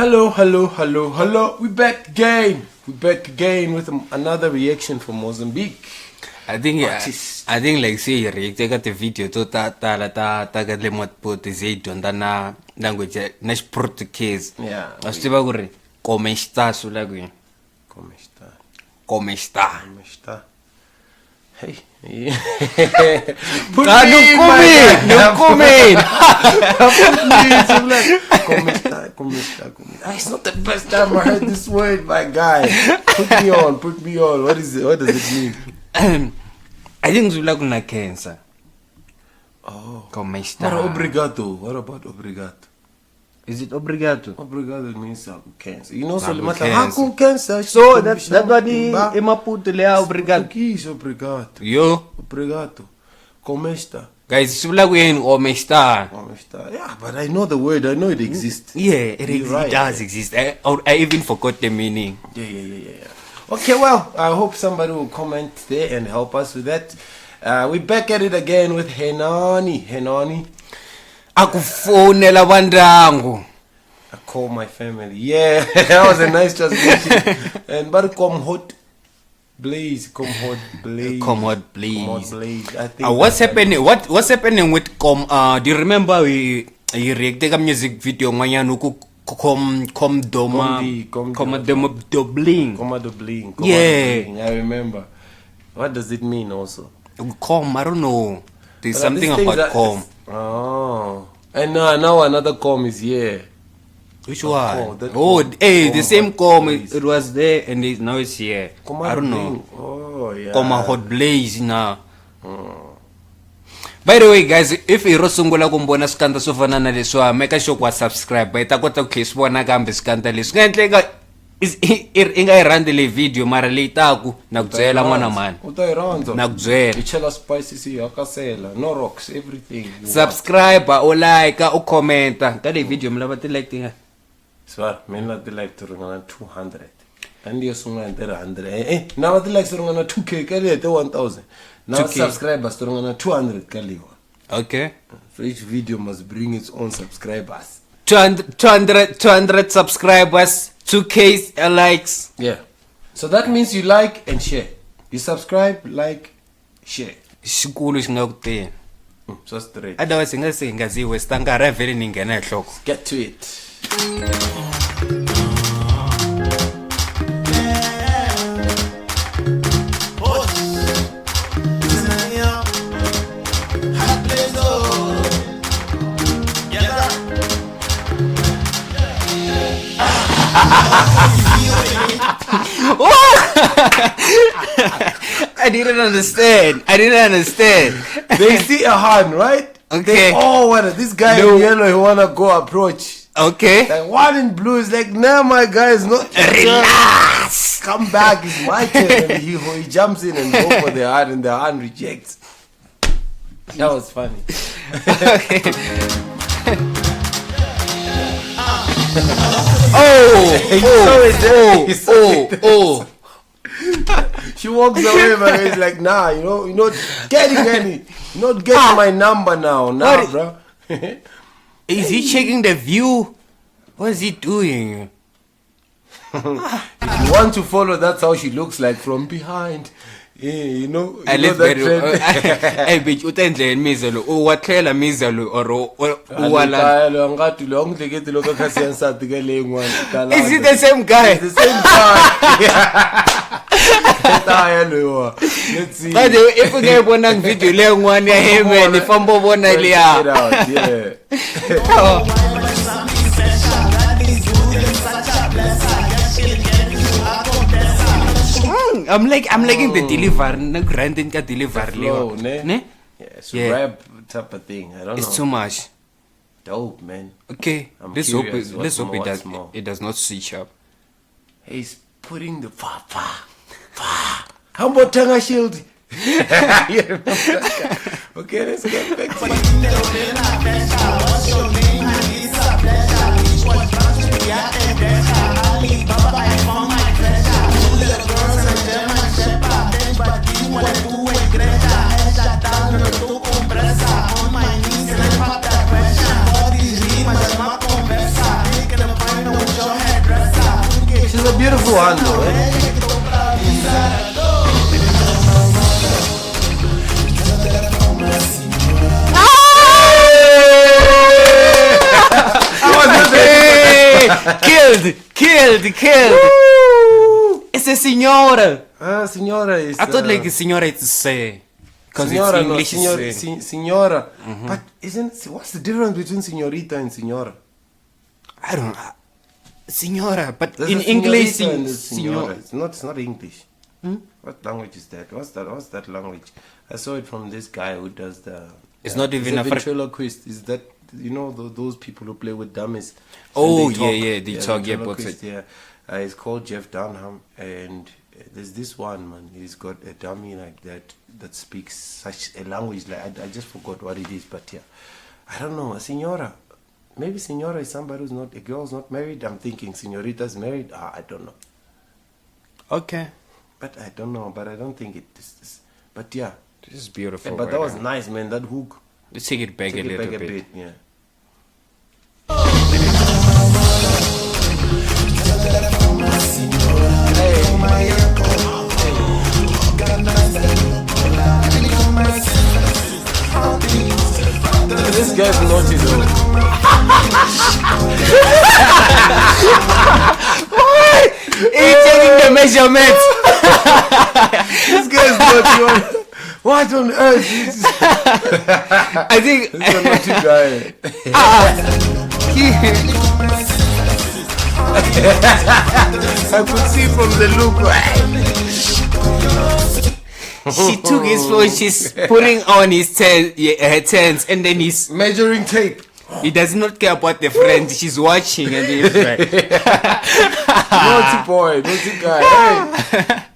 Hello. We back again. With another reaction from Mozambique. I think like say react got the video to ta ga le mot put Z na language na Portuguese. Yeah. Asiba gore como está sula go. Como está. Hey. No comment. Como está. It's not the first time I heard this word, my guy. Put me on. What is it? What does it mean? I think Zula kuna cancer. Oh. Como está. What about obrigado? Is it obrigado? Obrigado means cancer. You know, so how cancer? So that's what Maputo le obrigado. Português, obrigado. Yo. Obrigado. Como está? Guys, Zula como está. Yeah, but I know the word. I know it exists. Yeah, it does exist. I even forgot the meaning. Yeah. Okay, well, I hope somebody will comment there and help us with that. We're back at it again with Hernani. Akufonela bandangu. I call my family. Yeah, that was a nice translation. And but come hot Blize. I think what's happening? What's happening with do you remember we reacted a music video nganyana Bling. Yeah, I remember. What does it mean also? I don't know. There's something about com. Oh. And now another com is here. Which one? The same com. It was there and now it's here. I don't know. Oh, yeah. Hot Blize now. By the way, guys, if you rosungula kumbona skanda sofana na leswa, make sure ku subscribe. Ba itakota ku kisibona kambe skanda leswi. Ngenhleka inga irande le video mara le itaku na kudzela n'wana mani. Utayiranza. Na kudzela. Ichela spices yakasela, no rocks, everything. Subscribe, o like, o comment. Ka le video mlava ti like tinga. Swar, mina ti like to ringana 200. And you sunga ntera 100. Now ti like to ringana 2k ka le 1000. Now subscribers to ringana 200 ka le. Okay. So each video must bring its own subscribers. 200 subscribers, 2k likes. Yeah. So that means you like and share. You subscribe, like, share. Xikulu xi nga ku teni. So straight. Otherwise ngaziwe stangara vele ningena ehloko. Get to it. I didn't understand. They see a hand, right? Okay. This guy in yellow, he wanna go approach. Okay. Like one in blue is like, nah, my guy is not. Relax. Come back, it's my turn. And he jumps in and go for the hand, and the hand rejects. That was funny. Okay. Oh. She walks away, but he's like, nah, you're not getting any. You're not getting my number now, bro. Is he checking the view? What is he doing? If you want to follow, that's how she looks like from behind. Yeah, I live very hey bitch utendle mizelo uwatlela mizelo or wala ngati lo ngidekete lo ka sense ke le ngwana is it the same guy? The same guy. Let's see. But if we get one video le ngwana ya him ni fambo bona ile ya. Yeah. I'm liking the delivery, granting ka delivery ne? Yeah, rap type of thing. I don't know. It's too much. Dope, man. Okay, let's hope it does not switch up. He's putting the fa. How about Tanga Shield? Okay, let's get back to 200, eh? Killed. It's a signora. Ah, signora is... I thought like signora is to say. Because Signora, it's no, English. signora. But what's the difference between signorita and signora? I don't know. Signora, but There's in a English, signorita and a signora. It's not English. What language is that? What's that language? I saw it from this guy who does the... It's not even a a ventriloquist. Is that, those people who play with dummies? Oh, And they talk, yeah, ventriloquist, yeah. It's called Jeff Dunham, and there's this one man. He's got a dummy like that speaks such a language. Like I just forgot what it is, but yeah, I don't know. A signora, maybe signora is somebody who's not a girl's not married. I'm thinking signorita's married. I don't know. Okay. But I don't know. But I don't think it is. But yeah, This is beautiful. yeah, but right that was now. nice, man. That hook. Let's take it back Take a it little back a bit. bit, yeah. This guy's naughty though. He's taking the measurements. This guy's naughty. What on earth? I think This is a naughty guy. I could see from the look. she took his phone. She's putting on his her turns, and then Measuring tape. he does not care about the friend. She's watching, and he's like, Naughty boy, naughty guy. Hey.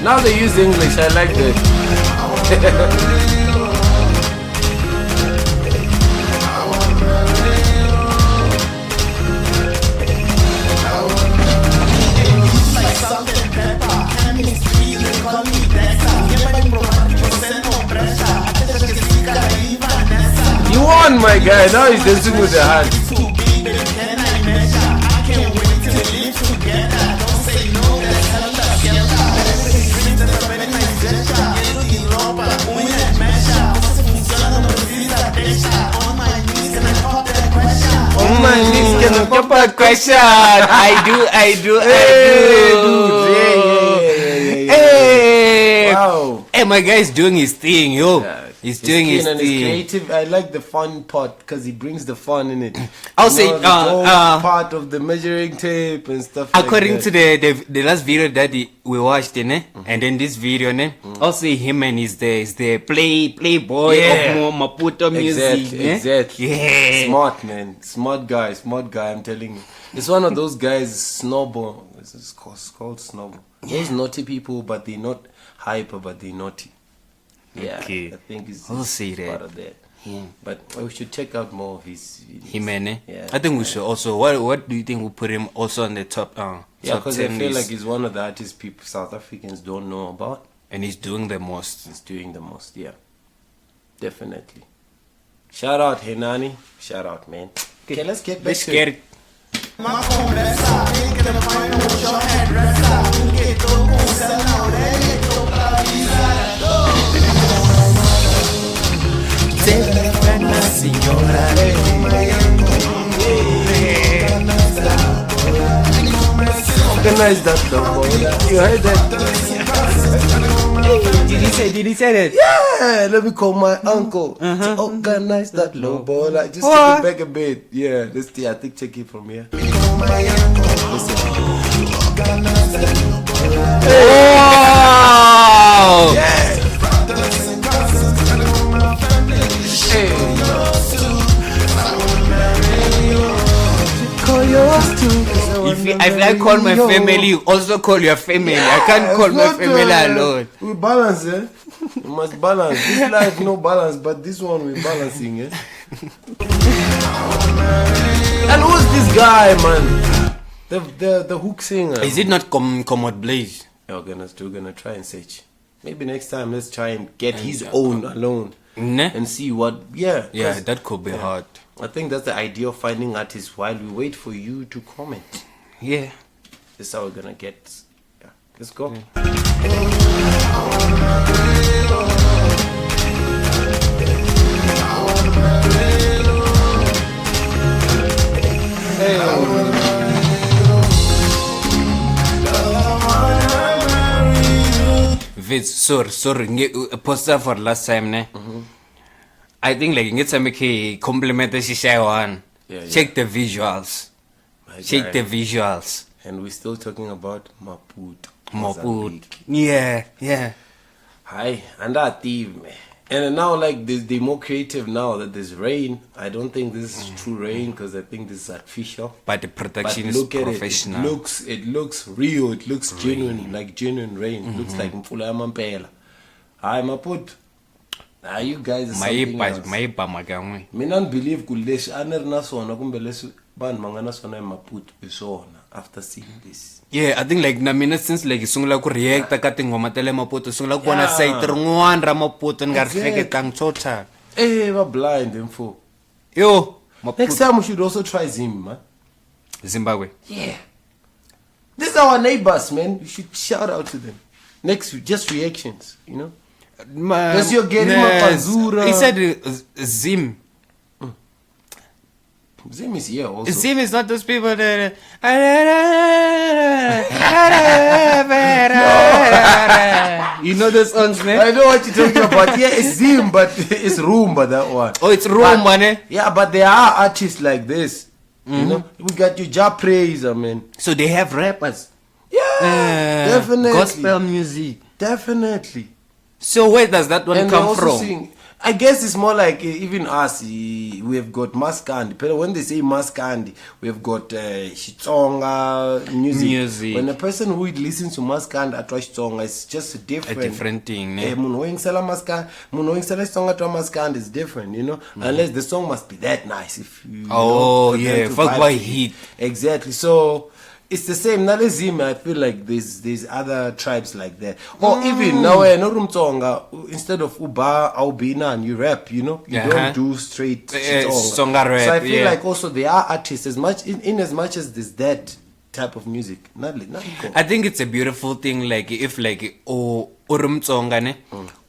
Now they use English. I like that. You won, my guy. Now he's dancing with the hand. On my knees, can I pop a question. I do. Hey, Wow. hey, my guy is doing his thing, yo. Yeah, He's doing his keen and he's thing. creative. I like the fun part because he brings the fun in it. I'll say, the whole part of the measuring tape and stuff. According like to the last video that we watched, and then this video, also him and is the playboy Yeah. of Maputo music. Exactly. Yeah. Smart man, smart guy. I'm telling you, it's one of those guys. Snowball. It's called snowball. Those naughty people, but they're not hyper, but they're naughty. Yeah, Okay. I think it's I'll say that. part of that. But we should check out more of his. Him and Yeah. I think we should also. What do you think will put him also on the top? Yeah, top because I 10 feel list? like he's one of the artists people South Africans don't know about. And he's doing the most. He's doing the most, yeah. Definitely. Shout out Hernani. Shout out, man. Okay, let's get back Let's to get it. it. Organize that though, boy. You heard that? Did he say that? Yeah, let me call my uncle to organize that low boy. Like, just take it back a bit. Yeah, I think check it from here. Listen. Oh! Yeah. If I call my family, you also call your family. I can't call my family alone. We balance, eh? We must balance. This life no balance, but this one we balancing, eh? And who's this guy, man? The hook singer. Is it not Commode Blize? Yeah, we're gonna try and search. Maybe next time let's try and get his own alone. Ne? and see what. Yeah, Yeah, 'cause, that could be hard. I think that's the idea of finding artists while we wait for you to comment. Yeah. This is how we're gonna get. Yeah, let's go. Vince, sorry, poster for last time, ne? I think like get some compliment the shisha one. Yeah, yeah. Check the visuals. My Check guy. the visuals. And we're still talking about Maputo. Moput. Mozambique. Yeah. Hi, and that thief, man. And now, like, they're more creative now that there's rain. I don't think this is true rain because I think this is artificial. But the But production is look at professional. it looks real. It looks genuine, like genuine rain. It looks like mfula yamampela. Hi, Maputo. You guys are something else. Maipa magangwe. Mina believe kuleshi anerna sona kumbe leswi vanhu mangana sona eMaputo isona after seeing this. Yeah, I think like na mina since like sungula ku react ka tingoma tele Maputo sungula ku vona site rin'wana ra Maputo ni nga ri hleketanga total. Va blind info. Yo, Next time we should also try Zim, man. Zimbabwe. Yeah. These are our neighbors, man. You should shout out to them. Next, just reactions, you know? Because you're getting Panzura. He said Zim. Zim is here also. Zim is not those people that. You know the songs, man? I know what you're talking about. Yeah, it's Zim, but it's Roomba, that one. Oh, it's Roomba, ne? Yeah, but there are artists like this. You know? We got you Ja Praise, I mean. So they have rappers. Yeah, definitely. Gospel music. Definitely. So where does that one And come they also from? sing. I guess it's more like even us. We have got Maskandi. But when they say Maskandi, we have got Xitsonga music. When a person who listens to Maskandi at Xitsonga, it's just a different thing. Ne? Munhu woyingisela Maskandi, munhu woyingisela Xitsonga to Maskandi is different, you know. Unless the song must be that nice. If you, oh you know, yeah, fuck by heat. Exactly. So. It's the same. Nalezima, I feel like there's other tribes like that. Or even now, no Rumtsonga, instead of Uba, Aubina, and you rap, you know, you don't do straight Tsonga rap. So I feel like also there are artists as much in as much as there's that type of music. I think it's a beautiful thing. Like if like Rumtsonga ne,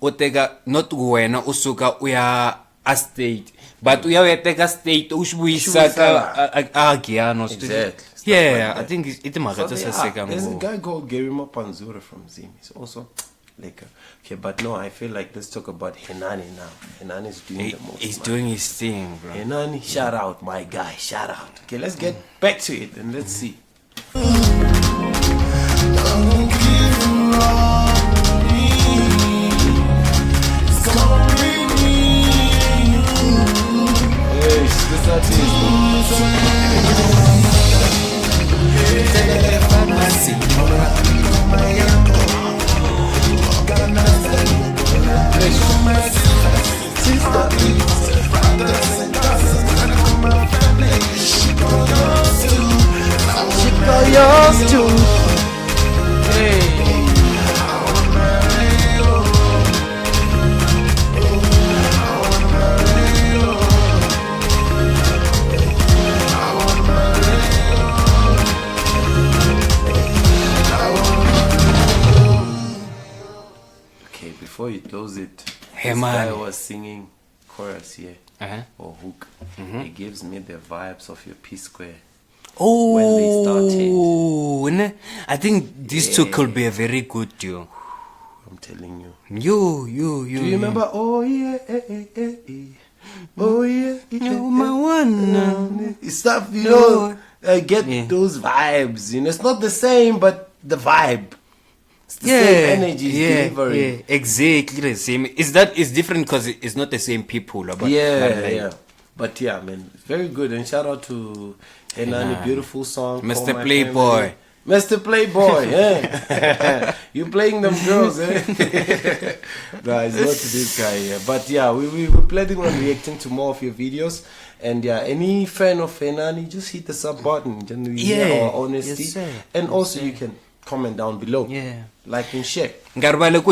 otega not wena usuka uya a state, but uya take a state ushbuisa Giano. Exactly. Yeah, I think it's there's a guy called Gerima Panzura from Zim. He's also like okay, but no, I feel like let's talk about Hernani now. Hernani is doing the most. He's doing his thing, bro. Hernani, shout out, my guy, shout out. Okay, let's get back to it and let's see. Yours too. Okay, before you close it, Hey, this man. guy was singing chorus here or hook. It gives me the vibes of your P Square. When they started. I think these two could be a very good duo. I'm telling you. You. Do you remember? Oh yeah, oh yeah, You're my one. Stuff, you know. I get those vibes. You know, it's not the same, but the vibe. It's the same energy. Delivery. Exactly the same. It's different because it's not the same people. But But yeah, man, very good. And shout out to Hernani, beautiful song. Mr. Playboy. Mr. Playboy, yeah. You playing them girls, eh? No, it's not to this guy, yeah. But yeah, we're planning on reacting to more of your videos. And yeah, any fan of Hernani, just hit the sub button. Then we hear our honesty. Yes, sir. And also you can comment down below. Yeah. Like and share. Ngaribale ku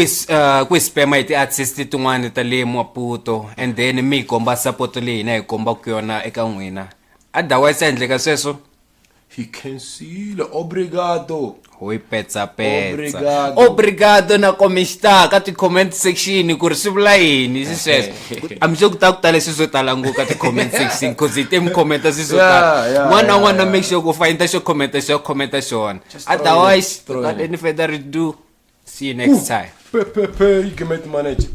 spam ti artist tin'wana ta le Maputo and then mi komba support leyi na hi komba ku yona eka n'wina. Otherwise endleka sweswo He can see the obrigado. Hoi petsa. Obrigado na komista ka ti comment section ku ri swi vula yini sweswo. I'm sure ku ta swi tala ngopfu ka ti comment section cuz it em commenta swi swo tala. N'wana make sure ku find xo commenta xona. Otherwise without any further ado, see you next time. You can make manage.